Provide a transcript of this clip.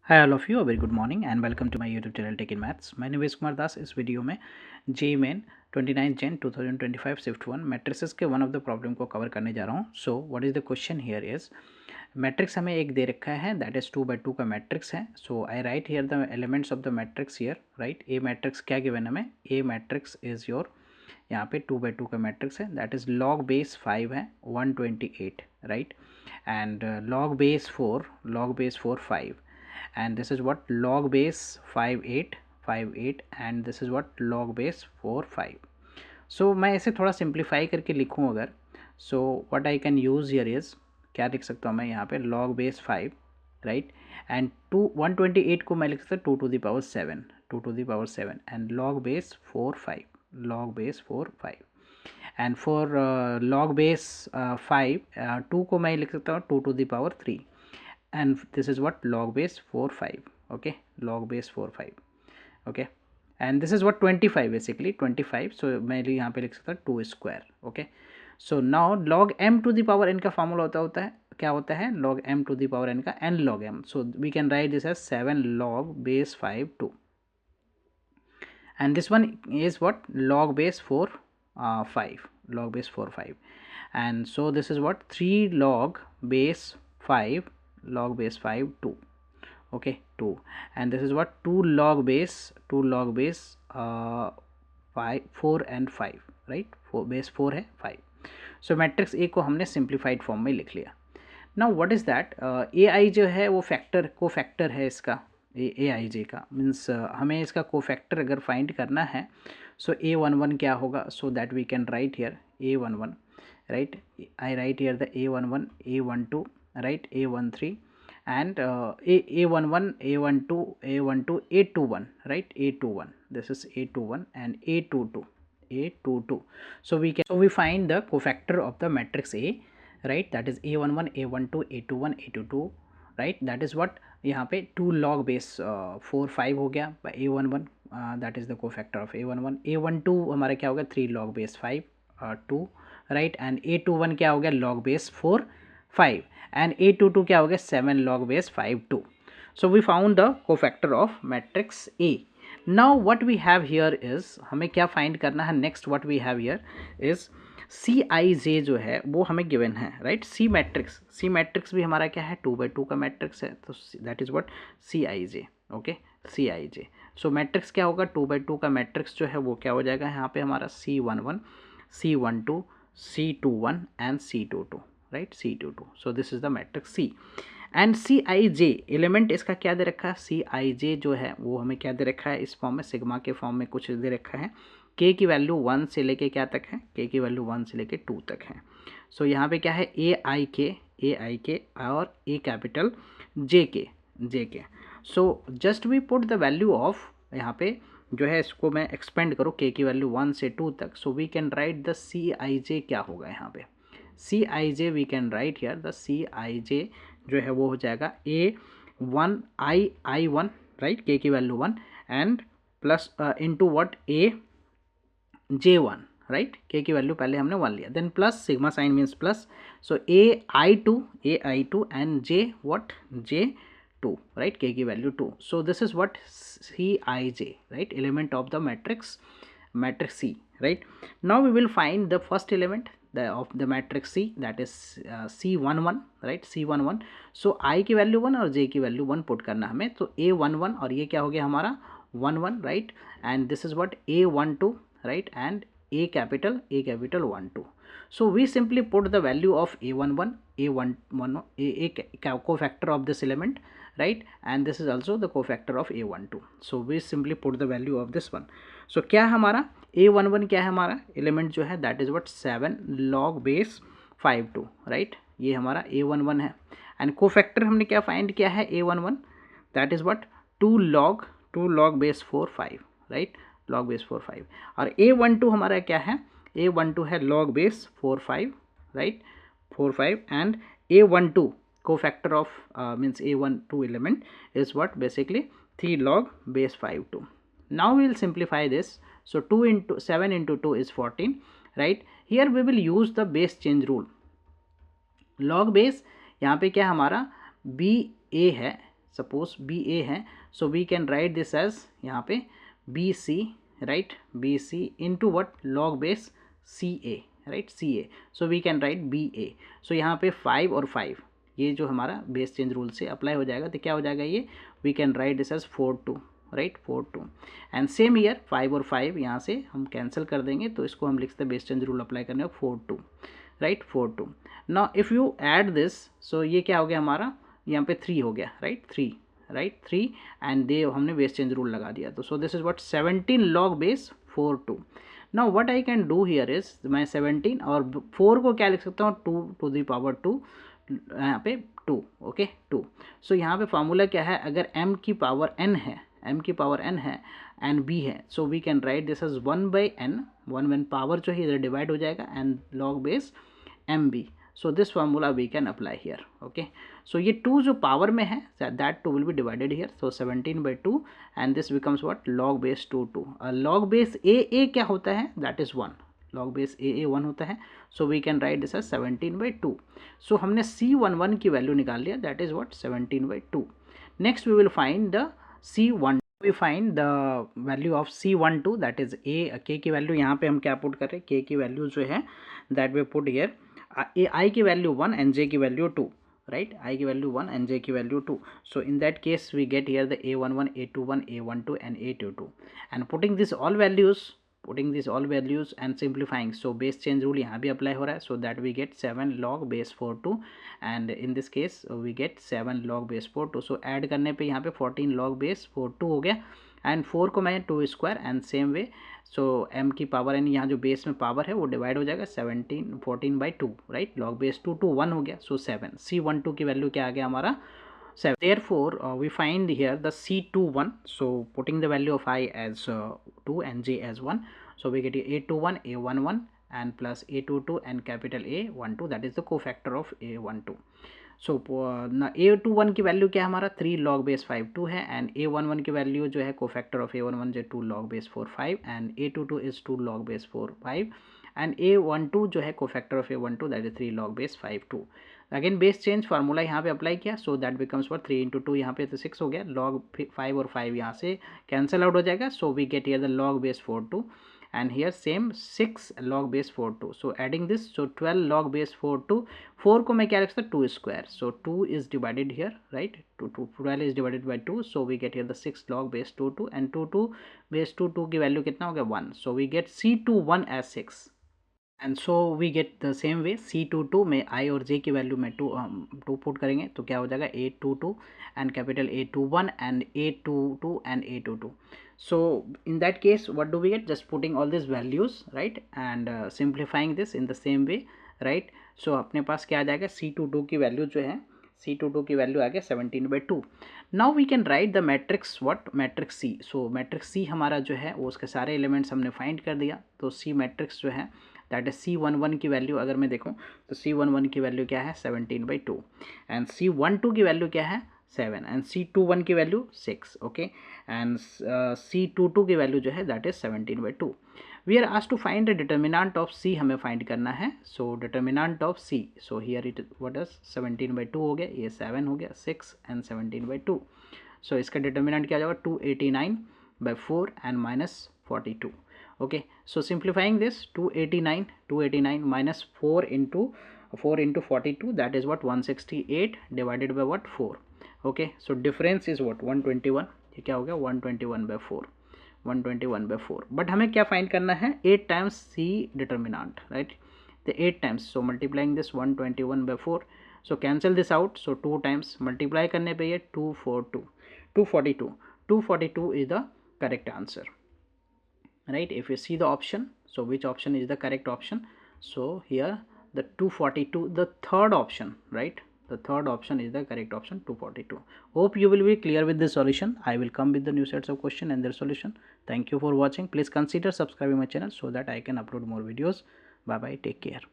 Hi all of you, a very good morning and welcome to my YouTube channel Tech in Maths. My name is Kumar Das. इस video में जे main 29 जन 2025 shift 1 matrices के one of the problem को cover करने जा रहा हूँ. So what is the question here is matrix हमें एक दे रखा है दैट इज़ 2/2 का मैट्रिक्स है. So I write here the elements of the matrix here. Right, A matrix क्या गिवन है हमें? ए मैट्रिक्स इज़ योर यहाँ पे 2/2 का मैट्रिक्स है दैट इज़ लॉग बेस 5 है 128. Right, and log base 4 5, and this is what log base 58 and this is what log base 4 5. so मैं इसे थोड़ा सिंप्लीफाई करके लिखूँ अगर, so what I can use here is, क्या लिख सकता हूँ मैं यहाँ पे log base 5, राइट, एंड 128 को मैं लिख सकता हूँ 2 to the power 7 and log base 4 5 and for log base 5 2 को मैं लिख सकता हूँ 2 to the power 3 and this is what log base 4 5. okay, log base 4 5. okay, and this is what 25 basically 25. so मैं यहाँ पे लिख सकता हूँ 2 square. okay, so now log m to the power n का फॉर्मूला होता है क्या होता है? log m to the power n का n log m. so we can write this as 7 log base 5 2, and this one is what log base 4 5, log base 4 5, and so this is what 3 log base 5 2. okay, 2, and this is what 2 log base 5 4 and 5. Right, 4 base 4 है 5. सो matrix A को हमने simplified form में लिख लिया. Now what is that? A I जो है वो को फैक्टर है इसका, ए आई जे का मीन्स हमें इसका को फैक्टर अगर फाइंड करना है. सो A11 क्या होगा? So that we can write here A11. Right, I write here the A11 A12, right, A13 and A11 A12 A21, right, A21. this is A21 and A22. so we find the cofactor of the matrix A, right, that is A11 A12 A21 A22, right, that is what यहाँ पे 2 log base 4 5 हो गया A11, that is the cofactor of A11. A12 हमारा क्या होगा? 3 log base 5 2, right, and A21 क्या हो गया? log base 4 5 and A22 क्या हो गया? 7 log base 5 2. so we found the cofactor of matrix A. now what we have here is, हमें क्या find करना है? next what we have here is Cij जो है वो हमें गिवन है, राइट. सी मैट्रिक्स भी हमारा क्या है? 2/2 का मैट्रिक्स है, तो that is what Cij. Okay, Cij. So matrix क्या होगा? 2/2 का मैट्रिक्स जो है वो क्या हो जाएगा यहाँ पे हमारा? C11 C12 C21 and C22, right, C22. So this is the matrix C and Cij element इसका क्या दे रखा है? Cij जो है वो हमें क्या दे रखा है? इस फॉर्म में सिग्मा के फॉर्म में कुछ दे रखा है. k की वैल्यू 1 से लेके क्या तक है? k की वैल्यू 1 से लेके 2 तक है. सो यहाँ पे क्या है? ai k और a capital jk. So just we put the value of, यहाँ पे जो है इसको मैं एक्सपेंड करूँ k की वैल्यू 1 से 2 तक. So we can write the Cij क्या होगा यहाँ पे? Cij we can write here the Cij जो है वो हो जाएगा A1 I1, राइट, k की value 1 and plus into what J1, right, k की वैल्यू पहले हमने 1 लिया, then plus sigma sign means plus. So ai2 and j what J2, right, k की value 2. So this is what Cij, right, element of the matrix C, right. now we will find the first element of the matrix C, that is C11, right, C11. so I की value 1 और J की value 1 put करना हमें, तो A11 और ये क्या हो गया हमारा? 1 right, and this is what A12, right, and A capital 1 2. so we simply put the value of A11 A11 a cofactor of this element, right, and this is also the cofactor of A12. so we simply put the value of this one. so क्या हमारा A11 क्या है हमारा element जो है? That is what 7 log base 5 2, right, ये हमारा A11 है. एंड कोफैक्टर हमने क्या फाइंड किया है? A11, that is what 2 log base 4 5, right, log base 4 5. और A12 हमारा क्या है? A12 है log base 4 5, right, 4 5, and A12 cofactor of means A12 element is what basically 3 log base 5 2. now we will simplify this. so 2 into 7 into 2 is 14, right. here we will use the base change rule. log base यहाँ पे क्या हमारा BA है, suppose B A है, so we can write this as यहाँ पे B C, right, B C into what log base C A, right, C A, so we can write B A. सो यहाँ पे 5 और 5 ये जो हमारा बेस चेंज रूल से अप्लाई हो जाएगा, तो क्या हो जाएगा ये, we can write this as 4-2, right, 4-2। And same here 5 और 5 यहाँ से हम कैंसिल कर देंगे, तो इसको हम लिखते हैं बेस चेंज रूल अप्लाई करने का 4-2, right, 4-2। Now if you add this, so ये क्या हो गया हमारा, यहाँ पे 3 हो गया, राइट, 3, राइट, 3 एंड दे हमने बेस चेंज रूल लगा दिया, तो सो this is what 17 log base 4-2। Now what I can do here is, मैं 17 और 4 को क्या लिख सकता हूँ, 2 यहाँ पे 2, ओके, 2। सो यहाँ पे फार्मूला क्या है, अगर m की पावर n है, m की पावर n है एंड b है, so we can write this as 1/n, 1 power जो है इधर डिवाइड हो जाएगा and log base mb। So this formula we can apply here, okay. So ये 2 जो पावर में है, that 2 will be divided here, so 17/2 and this becomes what, log base 2 log base a क्या होता है, that is 1, log base a 1 होता है, so we can write this as 17/2। So हमने C11 की वैल्यू निकाल लिया, that is what 17/2। Next we will find the C1, we find the value of C12, that is a k की value यहाँ पे हम क्या पुट कर रहे हैं, k की वैल्यू जो है that we put here, I की वैल्यू 1 and j की वैल्यू 2, right, I की वैल्यू 1 and j की value 2, so in that case we get here the a11, a21, a12 and a22 and putting these all values and simplifying, so base change rule यहाँ भी apply हो रहा है, so that we get 7 log base 4-2 and in this case we get 7 log base 4-2, so add करने पे यहाँ पे 14 log base 4-2 हो गया एंड 4 को मैं 2 square and same way, so m की पावर n यहाँ जो बेस में पावर है वो डिवाइड हो जाएगा 14/2, राइट, लॉग बेस 2 to 1 हो गया, सो 7, C12 की वैल्यू क्या आ गया हमारा 7। Therefore we find here the C21, so putting the value of I as 2 and j as 1, so we get a21, a11 and plus a22 and capital A12, that is the cofactor of a12। So a21 की value क्या है हमारा 3 log base 5-2 है and a11 की value जो है cofactor of a11 जो 2 log base 4-5 and a22 is 2 log base 4-5 and a12 जो है cofactor of a12 that is 3 log base 5-2। Again base change formula यहाँ पे अप्लाई किया, so that becomes for 3 into 2, यहाँ पे तो 6 हो गया, log 5 और 5 यहाँ से कैंसिल आउट हो जाएगा, so we get here the log base 4-2 and here same 6 log base 4-2, so adding this, so 12 log base 4-2, 4 को मैं क्या रख सकता हूँ 2 square, so 2 is divided here, right, 12 is divided by 2, so we get here the 6 log base 2-2 and 2 base 2 की value कितना हो गया 1, so we get C21 as 6 and so we get the same way C22 में I और J की value में 2 put करेंगे, तो क्या हो जाएगा A22 and capital A21 and A22 and A22। so in that case what do we get, just putting all these values, right, and simplifying this in the same way, right, so अपने पास क्या आ जाएगा C22 की value जो है, C22 की value आ गया 17/2। Now we can write the matrix what, matrix C, so matrix C हमारा जो है वो उसके सारे एलिमेंट्स हमने फाइंड कर दिया, तो C मैट्रिक्स जो है दैट इज C11 की वैल्यू अगर मैं देखूँ तो C11 की वैल्यू क्या है 17/2 एंड C12 की वैल्यू क्या है 7 एंड C21 की वैल्यू 6, ओके, एंड C22 की वैल्यू जो है that is 17/2। We are asked to find the determinant of C, हमें फाइंड करना है, so determinant of C, so here it what is 17/2 हो गया, ये 7 हो गया, 6 एंड 17/2, सो इसका डिटर्मिनेंट क्या हो जाएगा 289/4 and -42, okay, so simplifying this 289 minus 4 into 42, that is what 168 divided by what 4, okay, so difference is what 121, ये क्या हो गया 121/4, बट हमें क्या फाइंड करना है 8 times C determinant, right, the 8 times, so multiplying this 121/4, so cancel this out, so 2 times multiply करने पे ये 242 is the correct answer, right, if you see the option, so which option is the correct option, so here the 242, the third option, right, the third option is the correct option 242। hope you will be clear with this solution, I will come with the new sets of question and their solution। thank you for watching, please consider subscribing my channel so that I can upload more videos। bye bye, take care।